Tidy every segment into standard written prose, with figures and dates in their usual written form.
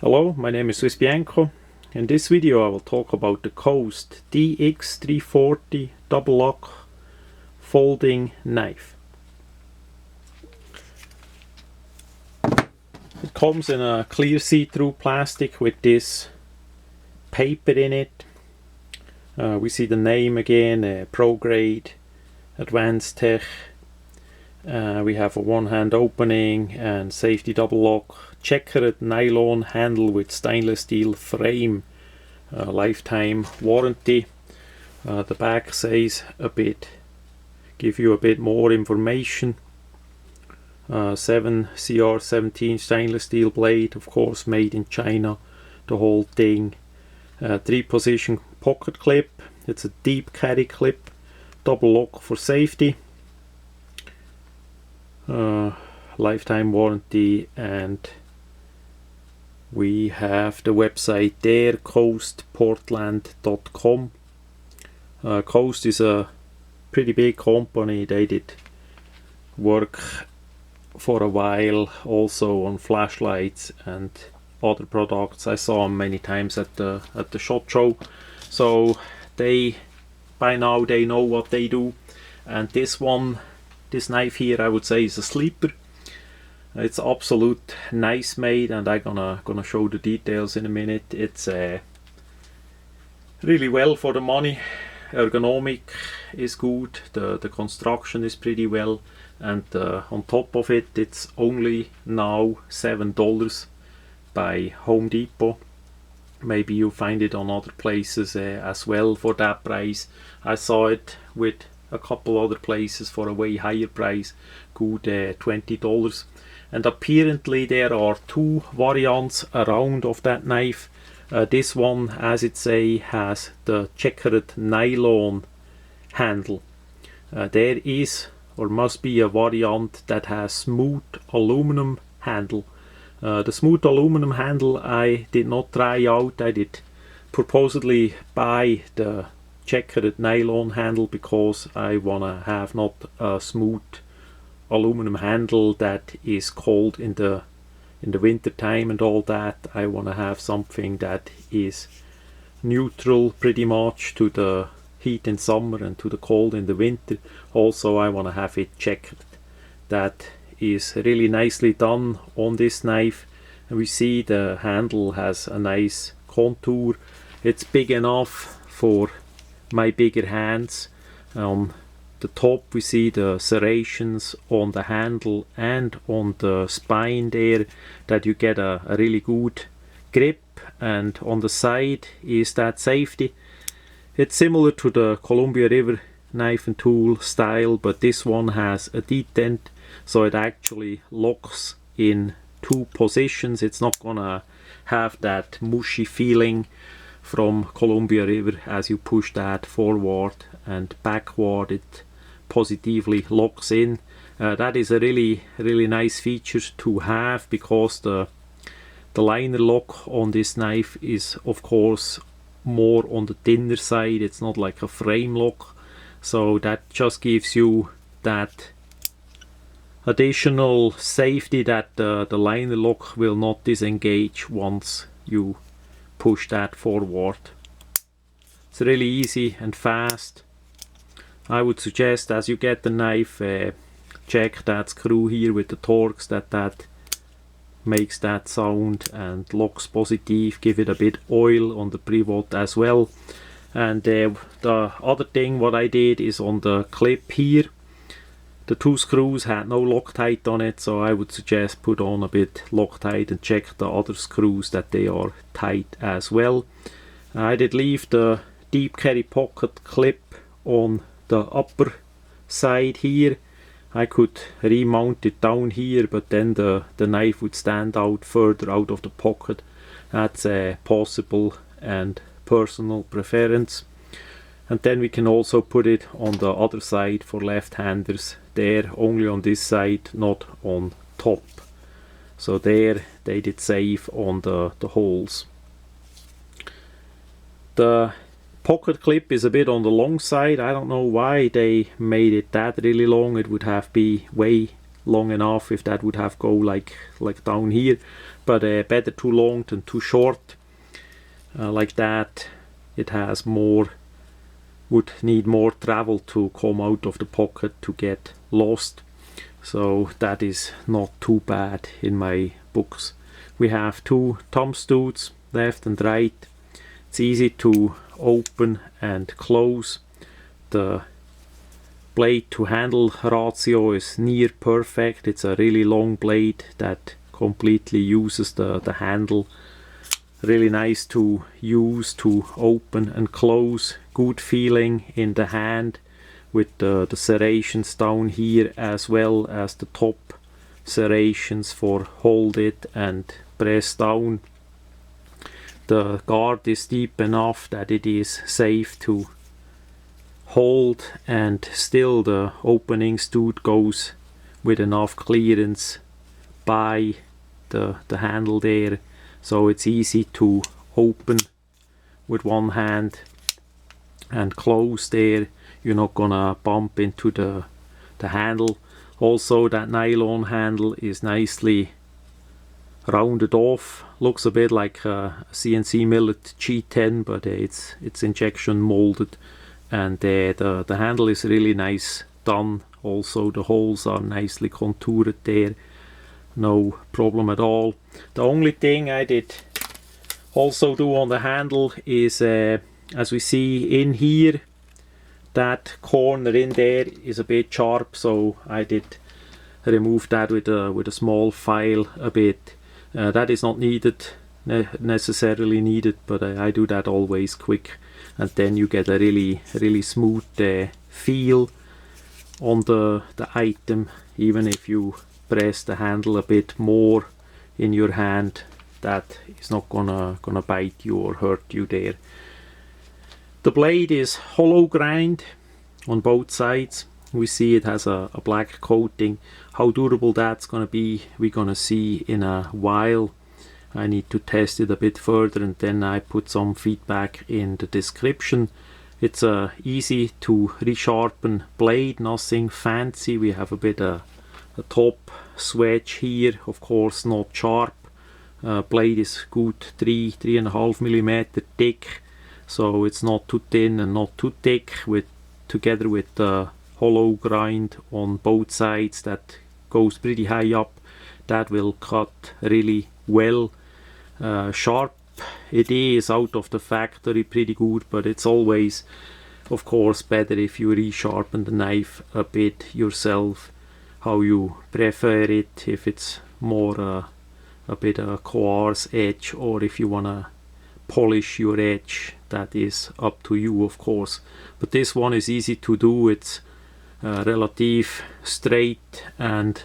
Hello, my name is swissbianco. In this video I will talk about the Coast dx340 double lock folding knife. It comes in a clear see-through plastic with this paper in it. We see the name again, Pro Grade, Advanced Tech. We have a one-hand opening and safety double lock, checkered nylon handle with stainless steel frame, lifetime warranty. The back says give you a bit more information. 7 CR17 stainless steel blade, of course made in China, the whole thing. 3-position pocket clip. It's a deep carry clip, double lock for safety. Lifetime warranty, and we have the website there, coastportland.com. Coast is a pretty big company. They did work for a while also on flashlights and other products. I saw them many times at the SHOT Show, so by now they know what they do. And this knife here, I would say, is a sleeper. It's absolute nice made, and I'm gonna show the details in a minute. It's really well for the money. Ergonomic is good, the construction is pretty well, and on top of it, it's only now $7 by Home Depot. Maybe you find it on other places as well for that price. I saw it with a couple other places for a way higher price, good $20. And apparently there are 2 variants around of that knife. This one, as it say, has the checkered nylon handle. There is or must be a variant that has smooth aluminum handle. The smooth aluminum handle I did not try out. I did purposely buy the checkered nylon handle because I wanna have not a smooth aluminum handle that is cold in the winter time and all that. I wanna have something that is neutral pretty much to the heat in summer and to the cold in the winter. Also I wanna have it checkered. That is really nicely done on this knife, and we see the handle has a nice contour. It's big enough for my bigger hands. On the top we see the serrations on the handle and on the spine there, that you get a really good grip, and on the side is that safety. It's similar to the Columbia River knife and tool style, but this one has a detent, so it actually locks in 2 positions. It's not gonna have that mushy feeling from Columbia River. As you push that forward and backward, it positively locks in. That is a really nice feature to have, because the liner lock on this knife is of course more on the thinner side. It's not like a frame lock, so that just gives you that additional safety that the liner lock will not disengage once you push that forward. It's really easy and fast. I would suggest, as you get the knife, check that screw here with the Torx, that makes that sound and locks positive. Give it a bit oil on the pivot as well. And the other thing what I did is on the clip here, the 2 screws had no Loctite on it, so I would suggest put on a bit Loctite and check the other screws that they are tight as well. I did leave the deep carry pocket clip on the upper side here. I could remount it down here, but then the knife would stand out further out of the pocket. That's possible and personal preference. And then we can also put it on the other side for left-handers. There, only on this side, not on top. So there they did save on the holes. The pocket clip is a bit on the long side. I don't know why they made it that really long. It would have been way long enough if that would have go like down here, but better too long than too short. Like that, it has more, would need more travel to come out of the pocket to get lost. So that is not too bad in my books. We have two thumb studs, left and right. It's easy to open and close. The blade to handle ratio is near perfect. It's a really long blade that completely uses the handle. Really nice to use to open and close. Good feeling in the hand with the serrations down here, as well as the top serrations for hold it and press down. The guard is deep enough that it is safe to hold, and still the opening stud goes with enough clearance by the handle there, so it's easy to open with one hand and close there. You're not gonna bump into the handle. Also, that nylon handle is nicely rounded off. Looks a bit like a CNC millet G10, but it's injection molded, and the handle is really nice done. Also, the holes are nicely contoured there, no problem at all. The only thing I did also do on the handle is, as we see in here, that corner in there is a bit sharp, so I did remove that with a small file a bit. That is not necessarily needed, but I do that always quick, and then you get a really smooth feel on the item. Even if you press the handle a bit more in your hand, that is not gonna bite you or hurt you there. The blade is hollow grind on both sides. We see it has a black coating. How durable that's gonna be, we're gonna see in a while. I need to test it a bit further, and then I put some feedback in the description. It's a easy to resharpen blade, nothing fancy. We have a bit a top swedge here, of course not sharp. Blade is good 3.5 millimeter thick, so it's not too thin and not too thick. Together with the hollow grind on both sides that goes pretty high up, that will cut really well. Sharp it is out of the factory, pretty good, but it's always of course better if you resharpen the knife a bit yourself, how you prefer it, if it's more a bit of a coarse edge, or if you wanna polish your edge, that is up to you of course. But this one is easy to do. It's relative straight and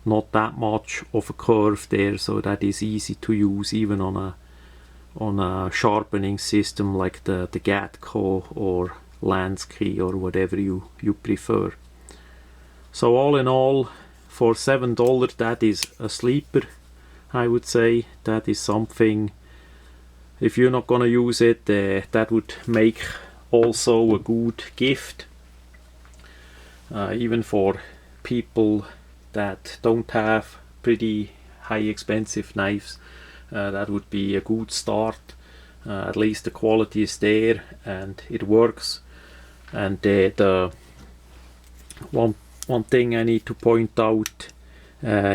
not that much of a curve there, so that is easy to use even on a sharpening system like the Gatco or Lansky or whatever you prefer. So all in all, for $7, that is a sleeper. I would say that is something, if you're not gonna use it, that would make also a good gift, even for people that don't have pretty high expensive knives. That would be a good start. At least the quality is there and it works. And the one thing I need to point out,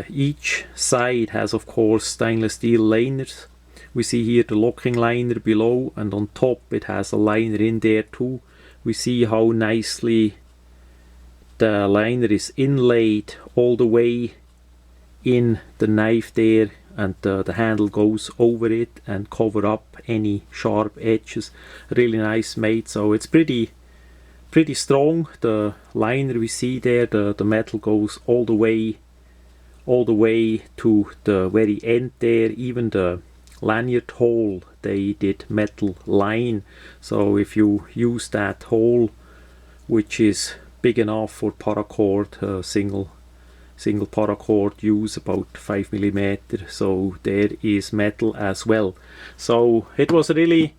each side has of course stainless steel liners. We see here the locking liner below, and on top it has a liner in there too. We see how nicely the liner is inlaid all the way in the knife there, and the handle goes over it and cover up any sharp edges. Really nice made, so it's pretty strong. The liner we see there, the metal goes all the way to the very end there. Even the lanyard hole, they did metal line, so if you use that hole, which is big enough for paracord, single paracord use about 5 millimeter, so there is metal as well. So it was really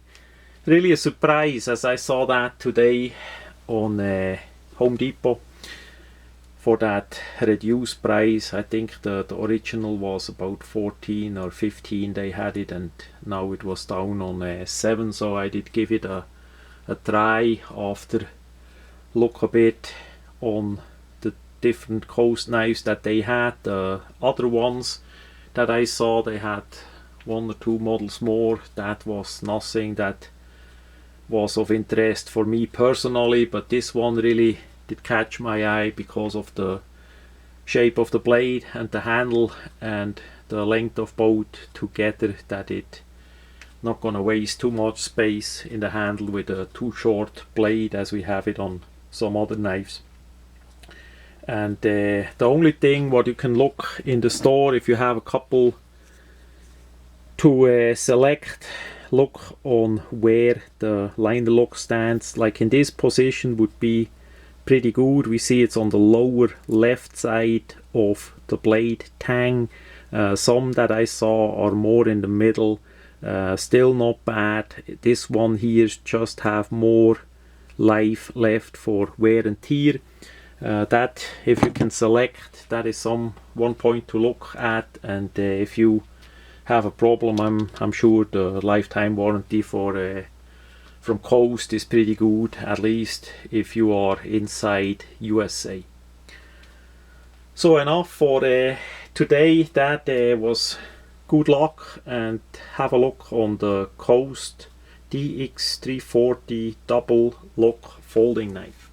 a surprise as I saw that today on Home Depot. for that reduced price. I think the original was about 14 or 15 they had it, and now it was down on 7, so I did give it a try after look a bit on the different coast knives that they had. The other ones that I saw, they had 1 or 2 models more. That was nothing that was of interest for me personally, but this one really did catch my eye because of the shape of the blade and the handle and the length of both together, that it not gonna waste too much space in the handle with a too short blade as we have it on some other knives. And the only thing what you can look in the store, if you have a couple to select, look on where the liner lock stands. Like in this position would be pretty good. We see it's on the lower left side of the blade tang. Some that I saw are more in the middle. Still not bad. This one here just have more life left for wear and tear. That, if you can select, that is one point to look at. And if you have a problem, I'm sure the lifetime warranty for from Coast is pretty good, at least if you are inside USA. So enough for today. That was good luck, and have a look on the Coast dx340 double lock folding knife.